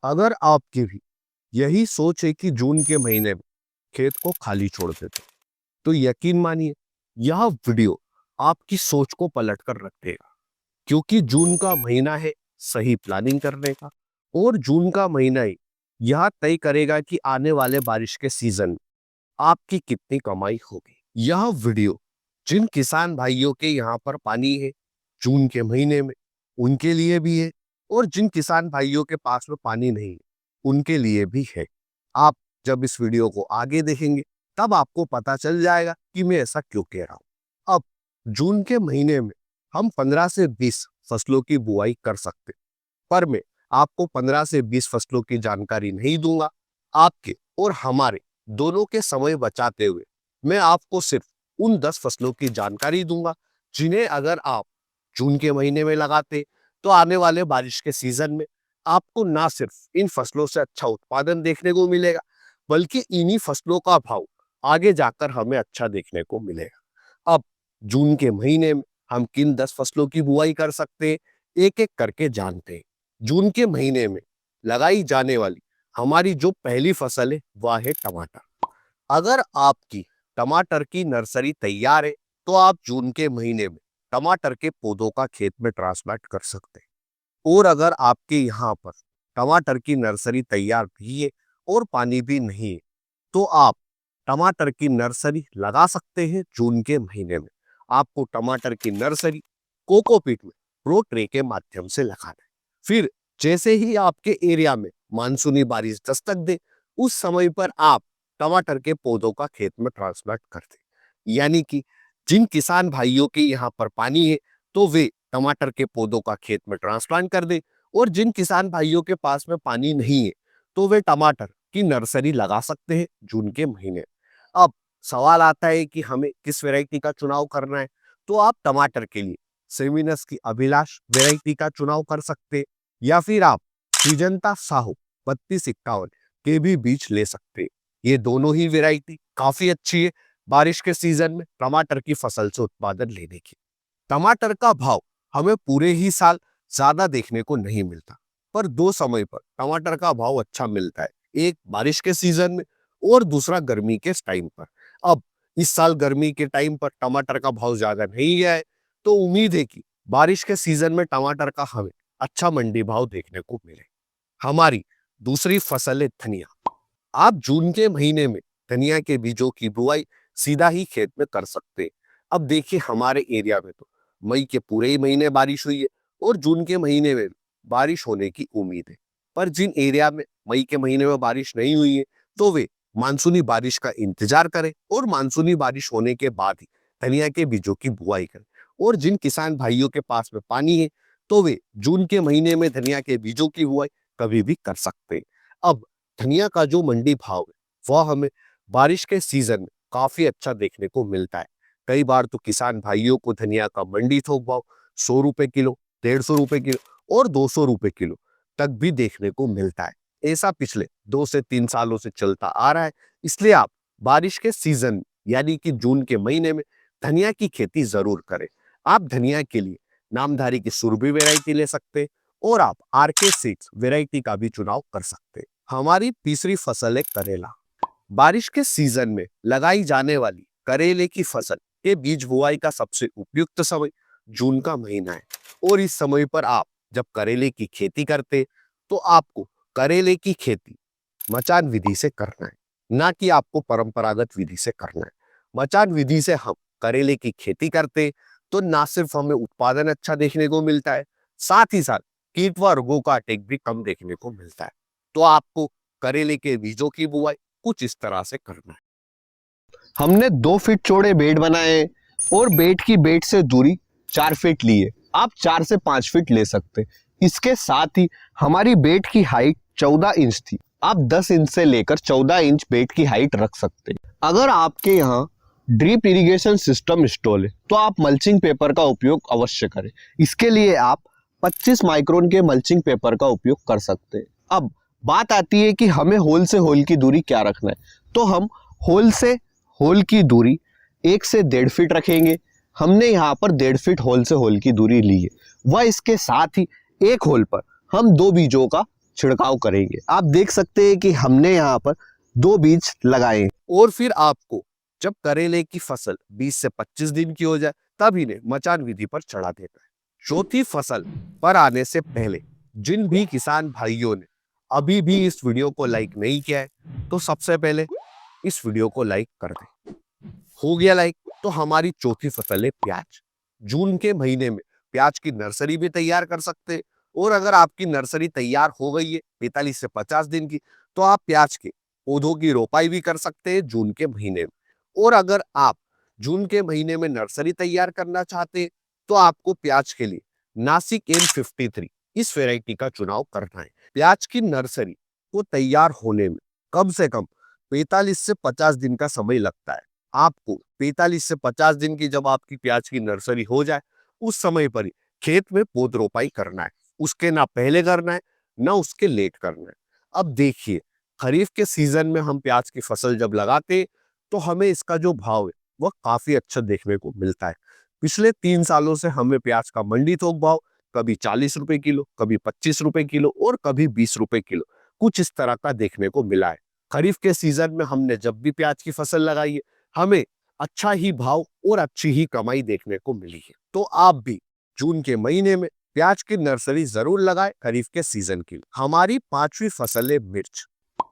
अगर आपकी भी यही सोच है कि जून के महीने में खेत को खाली छोड़ देते, तो यकीन मानिए यह वीडियो आपकी सोच को पलट कर रख देगा। क्योंकि जून का महीना है सही प्लानिंग करने का, और जून का महीना ही यह तय करेगा कि आने वाले बारिश के सीजन में आपकी कितनी कमाई होगी। यह वीडियो जिन किसान भाइयों के यहाँ पर पानी है जून के महीने में, उनके लिए भी है, और जिन किसान भाइयों के पास में पानी नहीं है उनके लिए भी है। आप जब इस वीडियो को आगे देखेंगे तब आपको पता चल जाएगा कि मैं ऐसा क्यों कह रहा हूं। अब जून के महीने में हम 15 से 20 फसलों की बुआई कर सकते, पर मैं आपको 15 से 20 फसलों की जानकारी नहीं दूंगा। आपके और हमारे दोनों के समय बचाते हुए मैं आपको सिर्फ उन 10 फसलों की जानकारी दूंगा जिन्हें अगर आप जून के महीने में लगाते तो आने वाले बारिश के सीजन में आपको ना सिर्फ इन फसलों से अच्छा उत्पादन देखने को मिलेगा, बल्कि इन्हीं फसलों का भाव आगे जाकर हमें अच्छा देखने को मिलेगा। अब जून के महीने में हम किन 10 फसलों की बुआई कर सकते हैं, एक एक करके जानते हैं। जून के महीने में लगाई जाने वाली हमारी जो पहली फसल है वह है टमाटर। अगर आपकी टमाटर की नर्सरी तैयार है तो आप जून के महीने में टमाटर के पौधों का खेत में ट्रांसप्लांट कर सकते हैं। और अगर आपके यहाँ पर टमाटर की नर्सरी तैयार भी है और पानी भी नहीं है तो आप टमाटर की नर्सरी लगा सकते हैं जून के महीने में। आपको टमाटर की नर्सरी कोकोपीट में प्रो ट्रे के माध्यम से लगाना है। फिर जैसे ही आपके एरिया में मानसूनी बारिश दस्तक दे, उस समय पर आप टमाटर के पौधों का खेत में ट्रांसप्लांट कर दें। यानी कि जिन किसान भाइयों के यहाँ पर पानी है तो वे टमाटर के पौधों का खेत में ट्रांसप्लांट कर दे, और जिन किसान भाइयों के पास में पानी नहीं है तो वे टमाटर की नर्सरी लगा सकते हैं जून के महीने। अब सवाल आता है कि हमें किस वैरायटी का चुनाव करना है, तो आप टमाटर के लिए सेमिनस की अभिलाष वैरायटी का चुनाव कर सकते हैं, या फिर आप सिजंता साहू 3251 के भी बीज ले सकते हैं। ये दोनों ही वैरायटी काफी अच्छी है बारिश के सीजन में टमाटर की फसल से उत्पादन लेने की। टमाटर का भाव हमें पूरे ही साल ज्यादा देखने को नहीं मिलता, पर दो समय पर टमाटर का भाव अच्छा मिलता है, एक बारिश के सीजन में और दूसरा गर्मी के टाइम पर। अब इस साल गर्मी के टाइम पर टमाटर का भाव ज्यादा नहीं गया है, तो उम्मीद है कि बारिश के सीजन में टमाटर का हमें अच्छा मंडी भाव देखने को मिले। हमारी दूसरी फसल है धनिया। आप जून के महीने में धनिया के बीजों की बुआई सीधा ही खेत में कर सकते हैं। अब देखिए हमारे एरिया में तो मई के पूरे ही महीने बारिश हुई है और जून के महीने में बारिश होने की उम्मीद है। पर जिन एरिया में मई के महीने में बारिश नहीं हुई है तो वे मानसूनी बारिश का इंतजार करें, और मानसूनी बारिश होने के बाद ही धनिया के बीजों की बुआई करें। और जिन किसान भाइयों के पास में पानी है तो वे जून के महीने में धनिया के बीजों की बुआई कभी भी कर सकते हैं। अब धनिया का जो मंडी भाव है वह हमें बारिश के सीजन में काफी अच्छा देखने को मिलता है। कई बार तो किसान भाइयों को धनिया का मंडी थोक भाव 100 रुपए किलो, 150 रुपए किलो और 200 रुपए किलो तक भी देखने को मिलता है। ऐसा पिछले 2 से 3 सालों से चलता आ रहा है। इसलिए आप बारिश के सीजन यानी कि जून के महीने में धनिया की खेती जरूर करें। आप धनिया के लिए नामधारी की सुरभि वैरायटी ले सकते हैं, और आप आरके 6 वैरायटी का भी चुनाव कर सकते हैं। हमारी तीसरी फसल है करेला। बारिश के सीजन में लगाई जाने वाली करेले की फसल के बीज बुआई का सबसे उपयुक्त समय जून का महीना है, और इस समय पर आप जब करेले की खेती करते तो आपको करेले की खेती मचान विधि से करना है, ना कि आपको परंपरागत विधि से करना है। मचान विधि से हम करेले की खेती करते तो ना सिर्फ हमें उत्पादन अच्छा देखने को मिलता है, साथ ही साथ कीट व रोगों का अटैक भी कम देखने को मिलता है। तो आपको करेले के बीजों की बुआई कुछ इस तरह से करना है। हमने 2 फीट चौड़े बेड बनाए और बेड की बेड से दूरी 4 फीट ली है। आप 4 से 5 फीट ले सकते। इसके साथ ही हमारी बेड की हाइट 14 इंच थी। आप 10 इंच से लेकर 14 इंच बेड की हाइट रख सकते। अगर आपके यहाँ ड्रिप इरिगेशन सिस्टम इंस्टॉल है तो आप मल्चिंग पेपर का उपयोग अवश्य करें। इसके लिए आप 25 माइक्रोन के मल्चिंग पेपर का उपयोग कर सकते हैं। अब बात आती है कि हमें होल से होल की दूरी क्या रखना है, तो हम होल से होल की दूरी 1 से 1.5 फीट रखेंगे। हमने यहाँ पर 1.5 फीट होल से होल की दूरी ली है। वह इसके साथ ही एक होल पर हम 2 बीजों का छिड़काव करेंगे। आप देख सकते हैं कि हमने यहाँ पर 2 बीज लगाए हैं। और फिर आपको जब करेले की फसल 20 से 25 दिन की हो जाए तब इन्हें मचान विधि पर चढ़ा देना है। चौथी फसल पर आने से पहले जिन भी किसान भाइयों ने अभी भी इस वीडियो को लाइक नहीं किया है तो सबसे पहले इस वीडियो को लाइक कर दें। हो गया लाइक तो हमारी चौथी फसल है प्याज। जून के महीने में प्याज की नर्सरी भी तैयार कर सकते हैं। और अगर आपकी नर्सरी तैयार हो गई है 45 से 50 दिन की तो आप प्याज के पौधों की रोपाई भी कर सकते हैं जून के महीने में। और अगर आप जून के महीने में नर्सरी तैयार करना चाहते हैं तो आपको प्याज के लिए नासिक M53 इस वेराइटी का चुनाव करना है। प्याज की नर्सरी को तैयार होने में कम से कम 45 से 50 दिन का समय लगता है। आपको 45 से 50 दिन की जब आपकी प्याज की नर्सरी हो जाए उस समय पर ही खेत में पौध रोपाई करना है। उसके ना पहले करना है ना उसके लेट करना है। अब देखिए, खरीफ के सीजन में हम प्याज की फसल जब लगाते तो हमें इसका जो भाव है वह काफी अच्छा देखने को मिलता है। पिछले 3 सालों से हमें प्याज का मंडी थोक भाव कभी 40 रुपए किलो, कभी 25 रुपए किलो और कभी 20 रुपए किलो कुछ इस तरह का देखने को मिला है। खरीफ के सीजन में हमने जब भी प्याज की फसल लगाई है हमें अच्छा ही भाव और अच्छी ही कमाई देखने को मिली है। तो आप भी जून के महीने में प्याज की नर्सरी जरूर लगाएं खरीफ के सीजन के लिए। हमारी 5वीं फसल है मिर्च।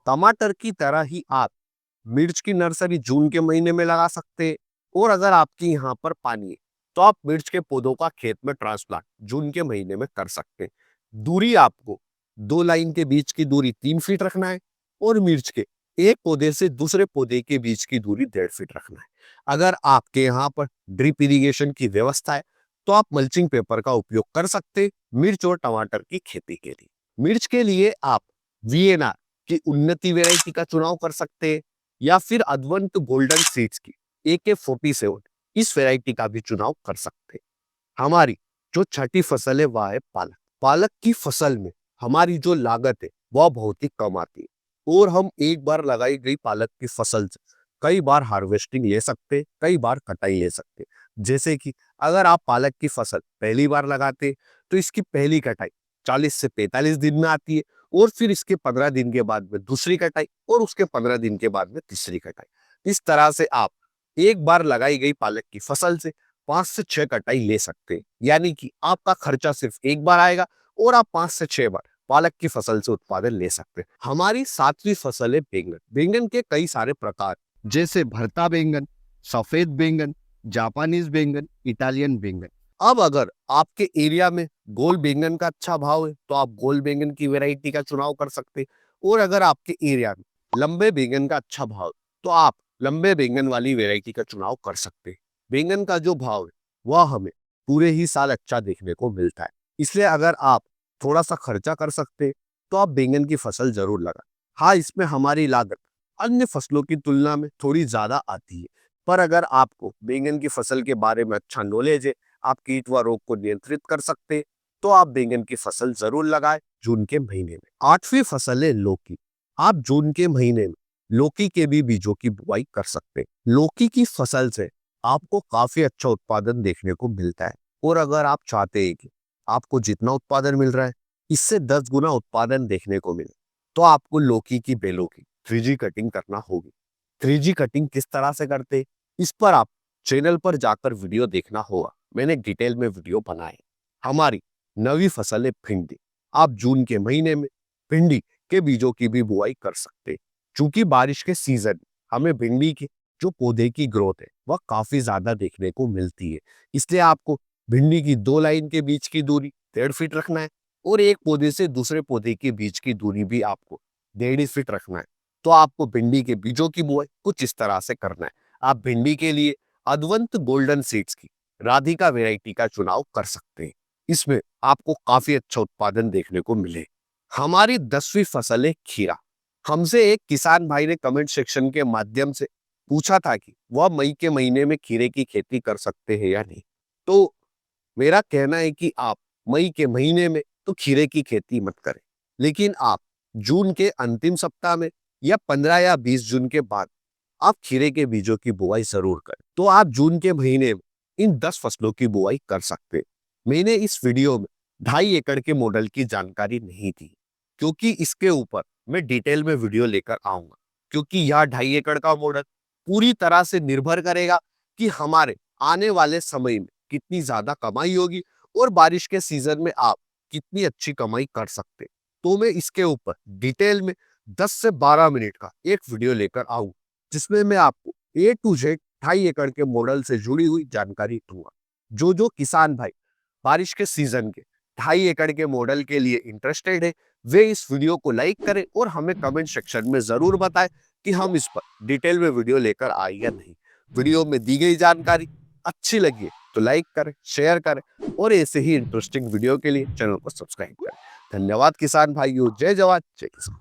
टमाटर की तरह ही आप मिर्च की नर्सरी जून के महीने में लगा सकते हैं। और अगर आपके यहाँ पर पानी है तो आप मिर्च के पौधों का खेत में ट्रांसप्लांट जून के महीने में कर सकते हैं। दूरी आपको 2 लाइन के बीच की दूरी 3 फीट रखना है और मिर्च के एक पौधे से दूसरे पौधे के बीच की दूरी 1.5 फीट रखना है। अगर आपके यहाँ पर ड्रिप इरिगेशन की व्यवस्था है तो आप मल्चिंग पेपर का उपयोग कर सकते हैं मिर्च और टमाटर की खेती के लिए। मिर्च के लिए आप VNR की उन्नति वैरायटी का चुनाव कर सकते हैं या फिर अद्वंत गोल्डन सीड्स की AK47 इस वैरायटी का भी चुनाव कर सकते हैं। हमारी जो छठी फसल है वह है पालक। पालक की फसल में हमारी जो लागत है वह बहुत ही कम आती है और हम एक बार लगाई गई पालक की फसल से कई बार हार्वेस्टिंग ले सकते, कई बार कटाई ले सकते। जैसे कि अगर आप पालक की फसल पहली बार लगाते तो इसकी पहली कटाई 40 से 45 दिन में आती है और फिर इसके 15 दिन के बाद में दूसरी कटाई और उसके 15 दिन के बाद में तीसरी कटाई। इस तरह से आप एक बार लगाई गई पालक की फसल से 5 से 6 कटाई ले सकते हैं। यानी कि आपका खर्चा सिर्फ एक बार आएगा और आप 5 से 6 बार पालक की फसल से उत्पादन ले सकते हैं। हमारी 7वीं फसल है बैंगन। बैंगन के कई सारे प्रकार जैसे भरता बैंगन, सफेद बैंगन, जापानीज बैंगन, इटालियन बैंगन। अब अगर आपके एरिया में गोल बैंगन का अच्छा भाव है तो आप गोल बैंगन की वैरायटी का चुनाव कर सकते हैं। और अगर आपके एरिया में लंबे बैंगन का अच्छा भाव है तो आप लंबे बैंगन वाली वैरायटी का चुनाव कर सकते हैं। बैंगन का जो भाव है वह हमें पूरे ही साल अच्छा देखने को मिलता है। इसलिए अगर आप थोड़ा सा खर्चा कर सकते हैं तो आप बैंगन की फसल जरूर लगाएं। हाँ, इसमें हमारी लागत अन्य फसलों की तुलना में थोड़ी ज्यादा आती है, पर अगर आपको बैंगन की फसल के बारे में अच्छा नॉलेज है, आप कीट व रोग को नियंत्रित कर सकते हैं, तो आप बैंगन की फसल जरूर लगाएं जून के महीने में। 8वीं फसल है लौकी। आप जून के महीने में लौकी के भी बीजों की बुआई कर सकते हैं। लौकी की फसल से आपको काफी अच्छा उत्पादन देखने को मिलता है और अगर आप चाहते हैं कि आपको जितना उत्पादन मिल रहा है इससे 10 गुना उत्पादन देखने को मिले तो आपको लौकी की बेलों की 3G कटिंग करना होगी। 3G कटिंग किस तरह से करते इस पर आप चैनल पर जाकर वीडियो देखना होगा, मैंने डिटेल में वीडियो बनाए। हमारी 9वीं फसल है भिंडी। आप जून के महीने में भिंडी के बीजों की भी बुआई कर सकते हैं। चूंकि बारिश के सीजन हमें भिंडी की जो पौधे की ग्रोथ है वह काफी ज्यादा देखने को मिलती है, इसलिए आपको भिंडी की 2 लाइन के बीच की दूरी 1.5 फीट रखना है और एक पौधे से दूसरे पौधे के बीच की दूरी भी आपको 1.5 फीट रखना है। तो आपको भिंडी के बीजों की बुआई कुछ इस तरह से करना है। आप भिंडी के लिए अद्वंत गोल्डन सीड्स की राधिका वैरायटी का चुनाव कर सकते हैं। इसमें आपको काफी अच्छा उत्पादन देखने को मिले। हमारी 10वीं फसल है खीरा। हमसे एक किसान भाई ने कमेंट सेक्शन के माध्यम से पूछा था कि वह मई के महीने में खीरे की खेती कर सकते हैं या नहीं। तो मेरा कहना है कि आप मई के महीने में तो खीरे की खेती मत करें, लेकिन आप जून के अंतिम सप्ताह में या 15 या 20 जून के बाद आप खीरे के बीजों की बुआई जरूर करें। तो आप जून के महीने में इन 10 फसलों की बुआई कर सकते हैं। मैंने इस वीडियो में 2.5 एकड़ के मॉडल की जानकारी नहीं दी, क्योंकि इसके ऊपर मैं डिटेल में वीडियो लेकर आऊंगा, क्योंकि यह 2.5 एकड़ का मॉडल पूरी तरह से निर्भर करेगा कि हमारे आने वाले समय में कितनी ज्यादा कमाई होगी और बारिश के सीजन में आप कितनी अच्छी कमाई कर सकते। तो मैं इसके ऊपर डिटेल में 10 से 12 मिनट का एक वीडियो लेकर आऊं, जिसमें मैं आपको A to Z 2.5 एकड़ के मॉडल से जुड़ी हुई जानकारी दूंगा। जो किसान भाई बारिश के सीजन के 2.5 एकड़ के मॉडल के लिए इंटरेस्टेड है, वे इस वीडियो को लाइक करें और हमें कमेंट सेक्शन में जरूर बताएं कि हम इस पर डिटेल में वीडियो लेकर आए या नहीं। वीडियो में दी गई जानकारी अच्छी लगी तो लाइक करें, शेयर करें और ऐसे ही इंटरेस्टिंग वीडियो के लिए चैनल को सब्सक्राइब करें। धन्यवाद किसान भाइयों। जय जवान जय किसान।